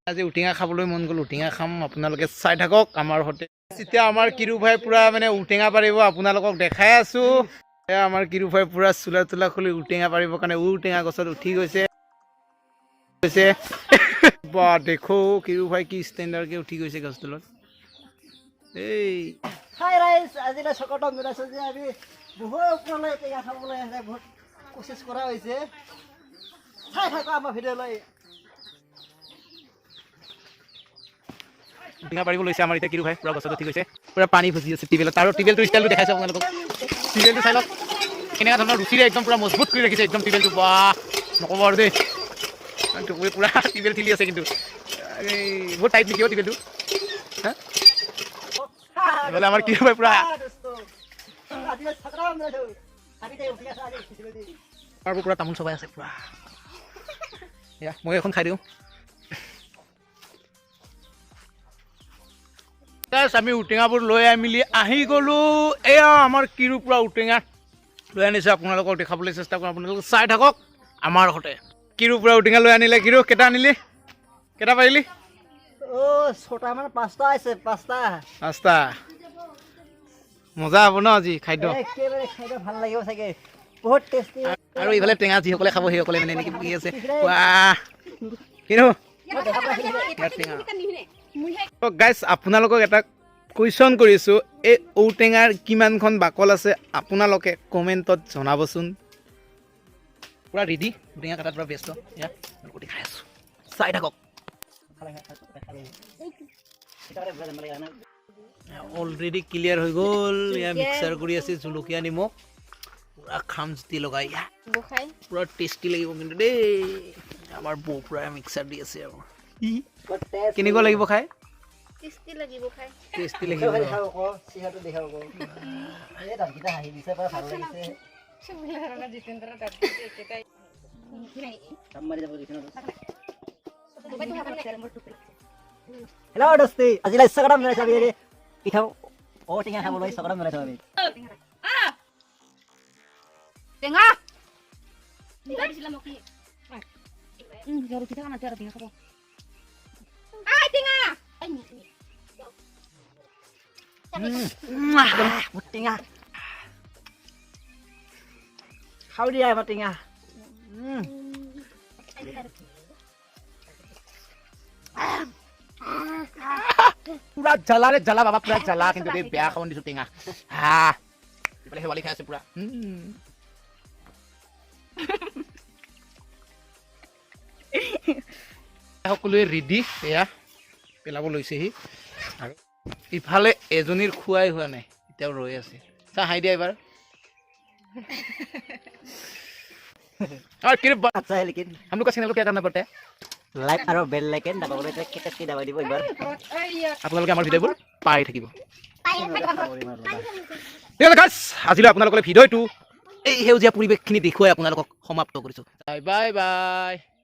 আজি উটিঙা খাবলৈ মন গ'ল উটিঙা খাম আপোনালোকে চাই থাকক আমাৰ হতে এতিয়া আমাৰ কিৰু ভাই পুৰা মানে উটিঙা পাৰিব আপোনালোকক দেখাই আছো আমাৰ কিৰু ভাই পুৰা চুলা তুলা খুলি উটিঙা পাৰিব কাৰণে উটিঙা গছত উঠি গৈছে বা দেখো কিৰু ভাই কি ষ্টেণ্ডাৰ্ড কে উঠি গৈছে গছ তলত এই হাই ৰাইজ আজিলৈ চকটত মিলাইছো যে আমি বহুত ওপৰলৈ টেঙা খাবলৈ বহুত কোচিছ কৰা হৈছে চাই থাকো আমাৰ ভিডিঅ'লৈ উটিঙা পাৰিব লৈছে আমাৰ এতিয়া কিৰু ভাই পুৰা গছত উঠি গৈছে পুৰা পানী ভজি আছে টিবেলত আৰু টিবেলটো ষ্টাইলটো দেখাইছে আপোনালোকক টিবেলটো চাই লওক কেনেকুৱা ধৰণৰ ৰুচিৰে একদম পুৰা মজবুত কৰি ৰাখিছে একদম টিবেলটো বাহ নক'ব আৰু দেই পুৰা টিবেল ঠিলি আছে কিন্তু বহুত টাইট নেকি টিবেলটো এইফালে আমাৰ কিৰু ভাই পুৰা পুৰা তামোল চবাই আছে পুৰা এয়া মই এখন খাই দিওঁ আমি উটেঙাবোৰ লৈ মেলি আহি গ'লো এয়া আমাৰ কিৰু পুৰা উটেঙা লৈ আনিছে আপোনালোকক দেখাবলৈ চেষ্টা কৰোঁ আপোনালোকে চাই থাকক আমাৰ সতে কিৰু পুৰা উটেঙা লৈ আনিলে কিৰু কেইটা আনিলি কেইটা পাৰিলি ছটা মানে পাঁচটা আছে পাঁচটা মজা হ'ব ন আজি খাদ্য একেবাৰে খাদ্য ভাল লাগিব চাগে বহুত টেষ্টি আৰু এইফালে টেঙা যিসকলে খাব সেইসকলে মানে এনেকৈ বহি আছে বাহ কিনো গাইজ আপোনালোকক এটা কুৱেশ্যন কৰিছোঁ এই ঔটেঙাৰ কিমানখন বাকল আছে আপোনালোকে কমেণ্টত জনাবচোন পুৰা ৰেডি ঔটেঙা কাটাত পুৰা ব্যস্ত ইয়াত গুটি খাই আছোঁ চাই থাকক অলৰেডি ক্লিয়াৰ হৈ গ'ল এয়া মিক্সাৰ কৰি আছে জলকীয়া নিমখ পুৰা খাম জুতি লগাই পুৰা টেষ্টি লাগিব কিন্তু দেই আমাৰ বৌ পুৰা মিক্সাৰ দি আছে আৰু কেনেকুৱা লাগিব খাই টেষ্টি লাগিব হেল্ল' দস্তি আজিলৈ চকটত মিলাইছো আমি পিঠা ঔটেঙা খাবলৈ চকটত মিলাইছো আমি টেঙা দিছিলা মোক কি জৰু পিঠা খানা জৰু পিঠা খাব আই টেঙা টেঙা খাও দিয়া আমাৰ টেঙা পুৰা জ্বালা ৰে জ্বালা বাবা পুৰা জ্বালা কিন্তু দেই বেয়া খাব দিছো টেঙা এইফালে শেৱালি খাই আছে পুৰা সকলোৱে ৰেডি এয়া পেলাব লৈছেহি আৰু ইফালে এজনীৰ খোৱাই হোৱা নাই এতিয়াও ৰৈ আছে চা হাই দিয়া এবাৰ हम लोग का चैनल को क्या करना पड़ता है लाइक और बेल आइकन दबाবলৈ কেটেকি দবাই দিব এবাৰ আপোনালোকে আমাৰ ভিডিঅ'বোৰ পাই থাকিব তেতিয়াহ'লে গাইছ আজিলৈ আপোনালোকলৈ ভিডিঅ'টো এই সেউজীয়া পৰিৱেশখিনি দেখুৱাই আপোনালোকক সমাপ্ত কৰিছোঁ বাই বাই